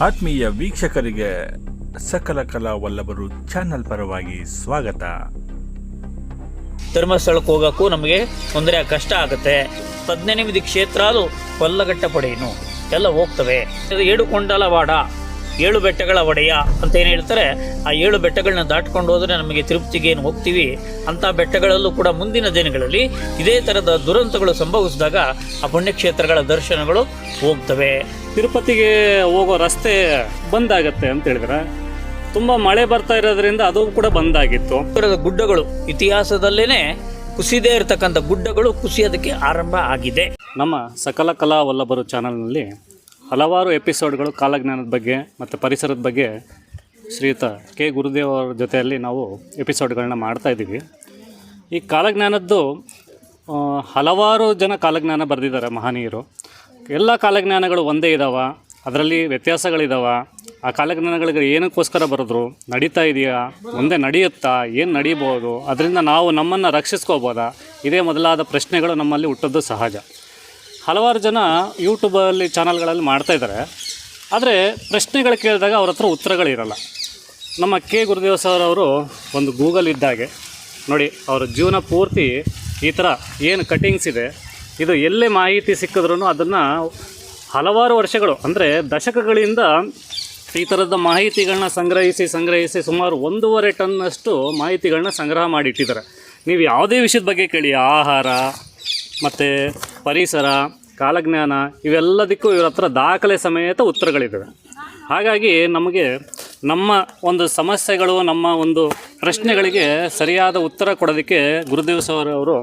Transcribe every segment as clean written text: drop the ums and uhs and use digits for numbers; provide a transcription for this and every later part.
ಆತ್ಮೀಯ ವೀಕ್ಷಕರಿಗೆ ಸಕಲ ಕಲಾ ವಲ್ಲಭರು ಚಾನಲ್ ಪರವಾಗಿ ಸ್ವಾಗತ. ಧರ್ಮಸ್ಥಳಕ್ಕೆ ಹೋಗೋಕ್ಕೂ ನಮಗೆ ತೊಂದರೆ ಕಷ್ಟ ಆಗುತ್ತೆ. 18 ಕ್ಷೇತ್ರ ಅದು ಕೊಲ್ಲಗಟ್ಟ ಪಡೆಯನು ಎಲ್ಲ ಹೋಗ್ತವೆ. 7 ಕೊಂಡಲವಾಡ 7 ಬೆಟ್ಟಗಳ ಒಡೆಯ ಅಂತ ಏನು ಹೇಳ್ತಾರೆ. ಆ 7 ಬೆಟ್ಟಗಳನ್ನ ದಾಟ್ಕೊಂಡು ಹೋದರೆ ನಮಗೆ ತಿರುಪತಿಗೆ ಏನು ಹೋಗ್ತೀವಿ ಅಂಥ ಬೆಟ್ಟಗಳಲ್ಲೂ ಕೂಡ ಮುಂದಿನ ದಿನಗಳಲ್ಲಿ ಇದೇ ಥರದ ದುರಂತಗಳು ಸಂಭವಿಸಿದಾಗ ಆ ಪುಣ್ಯಕ್ಷೇತ್ರಗಳ ದರ್ಶನಗಳು ಹೋಗ್ತವೆ. ತಿರುಪತಿಗೆ ಹೋಗೋ ರಸ್ತೆ ಬಂದಾಗತ್ತೆ ಅಂತ ಹೇಳಿದ್ರೆ ತುಂಬ ಮಳೆ ಬರ್ತಾ ಇರೋದ್ರಿಂದ ಅದು ಕೂಡ ಬಂದಾಗಿತ್ತು. ಗುಡ್ಡಗಳು ಇತಿಹಾಸದಲ್ಲೇ ಕುಸಿದೇ ಇರತಕ್ಕಂಥ ಗುಡ್ಡಗಳು ಕುಸಿಯೋದಕ್ಕೆ ಆರಂಭ ಆಗಿದೆ. ನಮ್ಮ ಸಕಲ ಕಲಾ ವಲ್ಲಭರು ಚಾನಲ್ನಲ್ಲಿ ಹಲವಾರು ಎಪಿಸೋಡ್ಗಳು ಕಾಲಜ್ಞಾನದ ಬಗ್ಗೆ ಮತ್ತು ಪರಿಸರದ ಬಗ್ಗೆ ಶ್ರೀಯುತ ಕೆ ಗುರುದೇವ್ ಅವರ ಜೊತೆಯಲ್ಲಿ ನಾವು ಎಪಿಸೋಡ್ಗಳನ್ನ ಮಾಡ್ತಾಯಿದ್ದೀವಿ. ಈ ಕಾಲಜ್ಞಾನದ್ದು ಹಲವಾರು ಜನ ಕಾಲಜ್ಞಾನ ಬರೆದಿದ್ದಾರೆ ಮಹನೀಯರು. ಎಲ್ಲ ಕಾಲಜ್ಞಾನಗಳು ಒಂದೇ ಇದ್ದಾವೆ, ಅದರಲ್ಲಿ ವ್ಯತ್ಯಾಸಗಳಿದ್ದಾವೆ. ಆ ಕಾಲಜ್ಞಾನಗಳಿಗೆ ಏನಕ್ಕೋಸ್ಕರ ಬರೆದ್ರು, ನಡೀತಾ ಇದೆಯಾ, ಮುಂದೆ ನಡೆಯುತ್ತಾ, ಏನು ನಡೀಬೋದು, ಅದರಿಂದ ನಾವು ನಮ್ಮನ್ನು ರಕ್ಷಿಸ್ಕೋಬೋದಾ, ಇದೇ ಮೊದಲಾದ ಪ್ರಶ್ನೆಗಳು ನಮ್ಮಲ್ಲಿ ಹುಟ್ಟೋದು ಸಹಜ. ಹಲವಾರು ಜನ ಯೂಟ್ಯೂಬಲ್ಲಿ ಚಾನಲ್ಗಳಲ್ಲಿ ಮಾಡ್ತಾಯಿದ್ದಾರೆ. ಆದರೆ ಪ್ರಶ್ನೆಗಳು ಕೇಳಿದಾಗ ಅವ್ರ ಹತ್ರ ಉತ್ತರಗಳಿರಲ್ಲ. ನಮ್ಮ ಕೆ ಗುರುದೇವ್ ಸರ್ ಅವರು ಒಂದು ಗೂಗಲ್ ಇದ್ದಾಗೆ ನೋಡಿ, ಅವರ ಜೀವನ ಪೂರ್ತಿ ಈ ಥರ ಏನು ಕಟಿಂಗ್ಸ್ ಇದೆ, ಇದು ಎಲ್ಲೇ ಮಾಹಿತಿ ಸಿಕ್ಕಿದ್ರೂ ಅದನ್ನು ಹಲವಾರು ವರ್ಷಗಳು ಅಂದರೆ ದಶಕಗಳಿಂದ ಈ ಥರದ ಮಾಹಿತಿಗಳನ್ನ ಸಂಗ್ರಹಿಸಿ ಸುಮಾರು 1.5 ಟನ್ನಷ್ಟು ಮಾಹಿತಿಗಳನ್ನ ಸಂಗ್ರಹ ಮಾಡಿಟ್ಟಿದ್ದಾರೆ. ನೀವು ಯಾವುದೇ ವಿಷಯದ ಬಗ್ಗೆ ಕೇಳಿ, ಆಹಾರ ಮತ್ತು ಪರಿಸರ, ಕಾಲಜ್ಞಾನ, ಇವೆಲ್ಲದಕ್ಕೂ ಇವರ ಹತ್ರ ದಾಖಲೆ ಸಮೇತ ಉತ್ತರಗಳಿದ್ದಾವೆ. ಹಾಗಾಗಿ ನಮಗೆ ನಮ್ಮ ಒಂದು ಸಮಸ್ಯೆಗಳು, ನಮ್ಮ ಒಂದು ಪ್ರಶ್ನೆಗಳಿಗೆ ಸರಿಯಾದ ಉತ್ತರ ಕೊಡೋದಕ್ಕೆ ಗುರುದೇವ್ ಸರ್ ಅವರು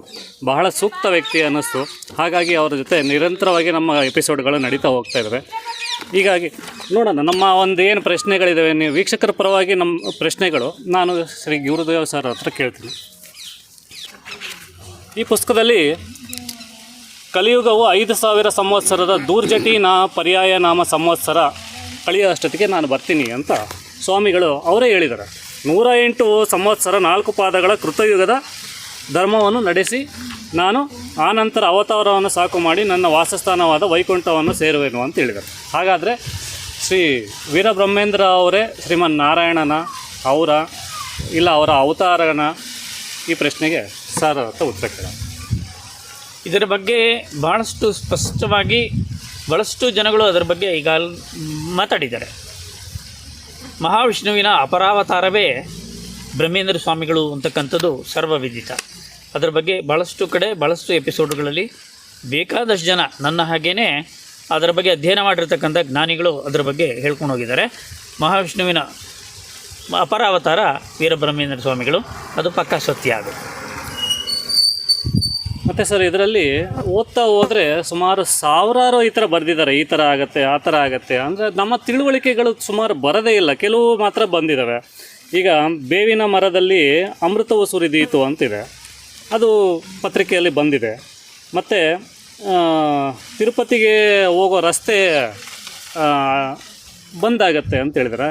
ಬಹಳ ಸೂಕ್ತ ವ್ಯಕ್ತಿ ಅನ್ನಿಸ್ತು. ಹಾಗಾಗಿ ಅವರ ಜೊತೆ ನಿರಂತರವಾಗಿ ನಮ್ಮ ಎಪಿಸೋಡ್ಗಳು ನಡೀತಾ ಹೋಗ್ತಾ ಇದ್ದಾವೆ. ಹೀಗಾಗಿ ನೋಡೋಣ ನಮ್ಮ ಒಂದು ಏನು ಪ್ರಶ್ನೆಗಳಿದ್ದಾವೆ, ನೀವು ವೀಕ್ಷಕರ ಪರವಾಗಿ ನಮ್ಮ ಪ್ರಶ್ನೆಗಳು ನಾನು ಶ್ರೀ ಗುರುದೇವ್ ಸರ್ ಹತ್ರ ಕೇಳ್ತೀನಿ. ಈ ಪುಸ್ತಕದಲ್ಲಿ ಕಲಿಯುಗವು 5000 ಸಂವತ್ಸರದ ದೂರ್ಜಟಿ ಪರ್ಯಾಯ ನಾಮ ಸಂವತ್ಸರ ಕಳೆಯೋ ಅಷ್ಟೊತ್ತಿಗೆ ನಾನು ಬರ್ತೀನಿ ಅಂತ ಸ್ವಾಮಿಗಳು ಅವರೇ ಹೇಳಿದ್ದಾರೆ. 108 ಸಂವತ್ಸರ 4 ಪಾದಗಳ ಕೃತಯುಗದ ಧರ್ಮವನ್ನು ನಡೆಸಿ ನಾನು ಆನಂತರ ಅವತಾರವನ್ನು ಸಾಕು ಮಾಡಿ ನನ್ನ ವಾಸಸ್ಥಾನವಾದ ವೈಕುಂಠವನ್ನು ಸೇರುವೆನು ಅಂತ ಹೇಳಿದರು. ಹಾಗಾದರೆ ಶ್ರೀ ವೀರಬ್ರಹ್ಮೇಂದ್ರ ಅವರೇ ಶ್ರೀಮನ್ ನಾರಾಯಣನ ಇಲ್ಲ ಅವರ ಅವತಾರನ? ಈ ಪ್ರಶ್ನೆಗೆ ಸರ್ ಅಂತ ಉತ್ತರ ಕೇಳ. ಇದರ ಬಗ್ಗೆ ಭಾಳಷ್ಟು ಸ್ಪಷ್ಟವಾಗಿ ಭಾಳಷ್ಟು ಜನಗಳು ಅದರ ಬಗ್ಗೆ ಈಗ ಮಾತಾಡಿದ್ದಾರೆ. ಮಹಾವಿಷ್ಣುವಿನ ಅಪರಾವತಾರವೇ ಬ್ರಹ್ಮೇಂದ್ರ ಸ್ವಾಮಿಗಳು ಅಂತಕ್ಕಂಥದ್ದು ಸರ್ವವಿದಿತ. ಅದರ ಬಗ್ಗೆ ಭಾಳಷ್ಟು ಕಡೆ ಭಾಳಷ್ಟು ಎಪಿಸೋಡ್ಗಳಲ್ಲಿ ಬೇಕಾದಷ್ಟು ಜನ ನನ್ನ ಹಾಗೇ ಅದರ ಬಗ್ಗೆ ಅಧ್ಯಯನ ಮಾಡಿರ್ತಕ್ಕಂಥ ಜ್ಞಾನಿಗಳು ಅದರ ಬಗ್ಗೆ ಹೇಳ್ಕೊಂಡು ಹೋಗಿದ್ದಾರೆ. ಮಹಾವಿಷ್ಣುವಿನ ಅಪರಾವತಾರ ವೀರಬ್ರಹ್ಮೇಂದ್ರ ಸ್ವಾಮಿಗಳು, ಅದು ಪಕ್ಕಾ ಸತ್ಯ. ಅದು ಮತ್ತು ಸರ್ ಇದರಲ್ಲಿ ಓದ್ತಾ ಹೋದರೆ ಸುಮಾರು ಸಾವಿರಾರು ಈ ಥರ ಬರೆದಿದ್ದಾರೆ. ಈ ಥರ ಆಗುತ್ತೆ, ಆ ಥರ ಆಗುತ್ತೆ ಅಂದರೆ ನಮ್ಮ ತಿಳುವಳಿಕೆಗಳು ಸುಮಾರು ಬರೋದೇ ಇಲ್ಲ, ಕೆಲವು ಮಾತ್ರ ಬಂದಿದ್ದಾವೆ. ಈಗ ಬೇವಿನ ಮರದಲ್ಲಿ ಅಮೃತವು ಸುರಿದೀತು ಅಂತಿದೆ, ಅದು ಪತ್ರಿಕೆಯಲ್ಲಿ ಬಂದಿದೆ. ಮತ್ತು ತಿರುಪತಿಗೆ ಹೋಗೋ ರಸ್ತೆ ಬಂದಾಗತ್ತೆ ಅಂತ ಹೇಳಿದ್ರೆ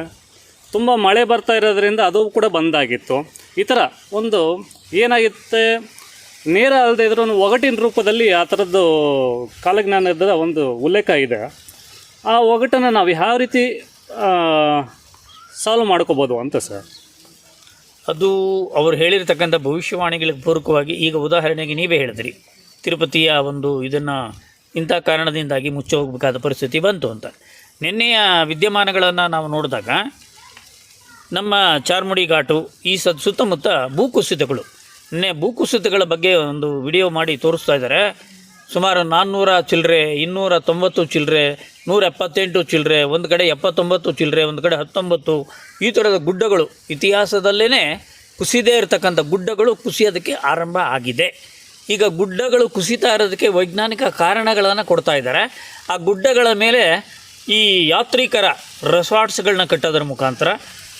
ತುಂಬ ಮಳೆ ಬರ್ತಾ ಇರೋದ್ರಿಂದ ಅದು ಕೂಡ ಬಂದಾಗಿತ್ತು. ಈ ಥರ ಒಂದು ಏನಾಗುತ್ತೆ, ನೇರ ಅಲ್ಲದೆ ಇದ್ರೂ ಒಗಟಿನ ರೂಪದಲ್ಲಿ ಆ ಥರದ್ದು ಕಾಲಜ್ಞಾನದ ಒಂದು ಉಲ್ಲೇಖ ಇದೆ. ಆ ಒಗಟನ್ನು ನಾವು ಯಾವ ರೀತಿ ಸಾಲ್ವ್ ಮಾಡ್ಕೋಬೋದು ಅಂತ ಸರ್? ಅದು ಅವರು ಹೇಳಿರ್ತಕ್ಕಂಥ ಭವಿಷ್ಯವಾಣಿಗಳಿಗೆ ಪೂರಕವಾಗಿ ಈಗ ಉದಾಹರಣೆಗೆ ನೀವೇ ಹೇಳಿದ್ರಿ, ತಿರುಪತಿಯ ಒಂದು ಇದನ್ನು ಇಂಥ ಕಾರಣದಿಂದಾಗಿ ಮುಚ್ಚಿ ಹೋಗಬೇಕಾದ ಪರಿಸ್ಥಿತಿ ಬಂತು ಅಂತ. ನಿನ್ನೆಯ ವಿದ್ಯಮಾನಗಳನ್ನು ನಾವು ನೋಡಿದಾಗ ನಮ್ಮ ಚಾರ್ಮುಡಿ ಘಾಟು ಈ ಸುತ್ತಮುತ್ತ ಭೂಕುಸಿತಗಳು, ಭೂಕುಸಿತಗಳ ಬಗ್ಗೆ ಒಂದು ವಿಡಿಯೋ ಮಾಡಿ ತೋರಿಸ್ತಾ ಇದ್ದಾರೆ. ಸುಮಾರು 400 ಚಿಲ್ಲರೆ, 290 ಚಿಲ್ಲರೆ, 178 ಚಿಲ್ಲರೆ, ಒಂದು ಕಡೆ 79 ಚಿಲ್ಲರೆ, ಒಂದು ಕಡೆ 19, ಈ ಥರದ ಗುಡ್ಡಗಳು ಇತಿಹಾಸದಲ್ಲೇ ಕುಸಿದೇ ಇರತಕ್ಕಂಥ ಗುಡ್ಡಗಳು ಕುಸಿಯೋದಕ್ಕೆ ಆರಂಭ ಆಗಿದೆ. ಈಗ ಗುಡ್ಡಗಳು ಕುಸಿತಾ ಇರೋದಕ್ಕೆ ವೈಜ್ಞಾನಿಕ ಕಾರಣಗಳನ್ನು ಕೊಡ್ತಾ ಇದ್ದಾರೆ. ಆ ಗುಡ್ಡಗಳ ಮೇಲೆ ಈ ಯಾತ್ರಿಕರ ರೆಸಾರ್ಟ್ಸ್ಗಳನ್ನ ಕಟ್ಟೋದ್ರ ಮುಖಾಂತರ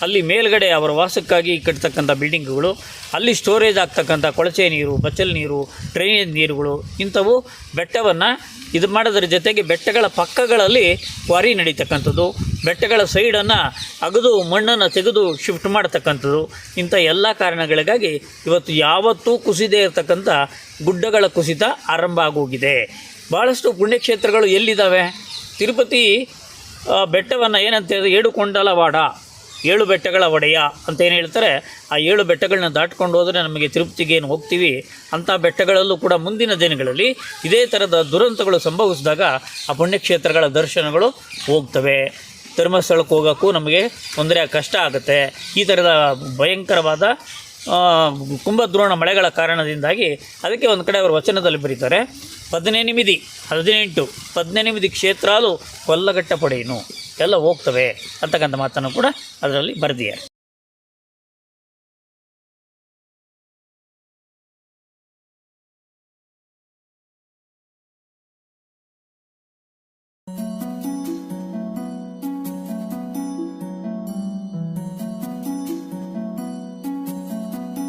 ಅಲ್ಲಿ ಮೇಲ್ಗಡೆ ಅವರ ವಾಸಕ್ಕಾಗಿ ಕಟ್ತಕ್ಕಂಥ ಬಿಲ್ಡಿಂಗ್ಗಳು, ಅಲ್ಲಿ ಸ್ಟೋರೇಜ್ ಆಗ್ತಕ್ಕಂಥ ಕೊಳಚೆ ನೀರು, ಬಚ್ಚಲ್ ನೀರು, ಡ್ರೈನೇಜ್ ನೀರುಗಳು, ಇಂಥವು ಬೆಟ್ಟವನ್ನು ಇದು ಮಾಡೋದ್ರ ಜೊತೆಗೆ ಬೆಟ್ಟಗಳ ಪಕ್ಕಗಳಲ್ಲಿ ಕ್ವಾರಿ ನಡೀತಕ್ಕಂಥದ್ದು, ಬೆಟ್ಟಗಳ ಸೈಡನ್ನು ಅಗದು ಮಣ್ಣನ್ನು ತೆಗೆದು ಶಿಫ್ಟ್ ಮಾಡ್ತಕ್ಕಂಥದ್ದು, ಇಂಥ ಎಲ್ಲ ಕಾರಣಗಳಿಗಾಗಿ ಇವತ್ತು ಯಾವತ್ತೂ ಕುಸಿದೇ ಇರತಕ್ಕಂಥ ಗುಡ್ಡಗಳ ಕುಸಿತ ಆರಂಭ ಆಗೋಗಿದೆ. ಭಾಳಷ್ಟು ಪುಣ್ಯಕ್ಷೇತ್ರಗಳು ಎಲ್ಲಿದ್ದಾವೆ? ತಿರುಪತಿ ಬೆಟ್ಟವನ್ನು ಏನಂತ ಹೇಳಿದ್ರೆ ಏಡುಕೊಂಡಲವಾಡ, 7 ಬೆಟ್ಟಗಳ ಒಡೆಯ ಅಂತ ಏನು ಹೇಳ್ತಾರೆ. ಆ 7 ಬೆಟ್ಟಗಳನ್ನ ದಾಟ್ಕೊಂಡು ಹೋದರೆ ನಮಗೆ ತಿರುಪತಿಗೆ ಏನು ಹೋಗ್ತೀವಿ ಅಂಥ ಬೆಟ್ಟಗಳಲ್ಲೂ ಕೂಡ ಮುಂದಿನ ದಿನಗಳಲ್ಲಿ ಇದೇ ಥರದ ದುರಂತಗಳು ಸಂಭವಿಸಿದಾಗ ಆ ಪುಣ್ಯಕ್ಷೇತ್ರಗಳ ದರ್ಶನಗಳು ಹೋಗ್ತವೆ. ಧರ್ಮಸ್ಥಳಕ್ಕೆ ಹೋಗೋಕ್ಕೂ ನಮಗೆ ತೊಂದರೆ ಕಷ್ಟ ಆಗುತ್ತೆ. ಈ ಥರದ ಭಯಂಕರವಾದ ಕುಂಭದ್ರೋಣ ಮಳೆಗಳ ಕಾರಣದಿಂದಾಗಿ ಅದಕ್ಕೆ ಒಂದು ಕಡೆ ಅವರು ವಚನದಲ್ಲಿ ಬರೀತಾರೆ, 18 ಕ್ಷೇತ್ರಾಲು ಕೊಲ್ಲಗಟ್ಟ ಪಡೆಯನು ಎಲ್ಲ ಹೋಗ್ತವೆ ಅಂತಕ್ಕಂಥ ಮಾತನ್ನು ಕೂಡ ಅದರಲ್ಲಿ ಬರೆದಿದ್ದಾರೆ.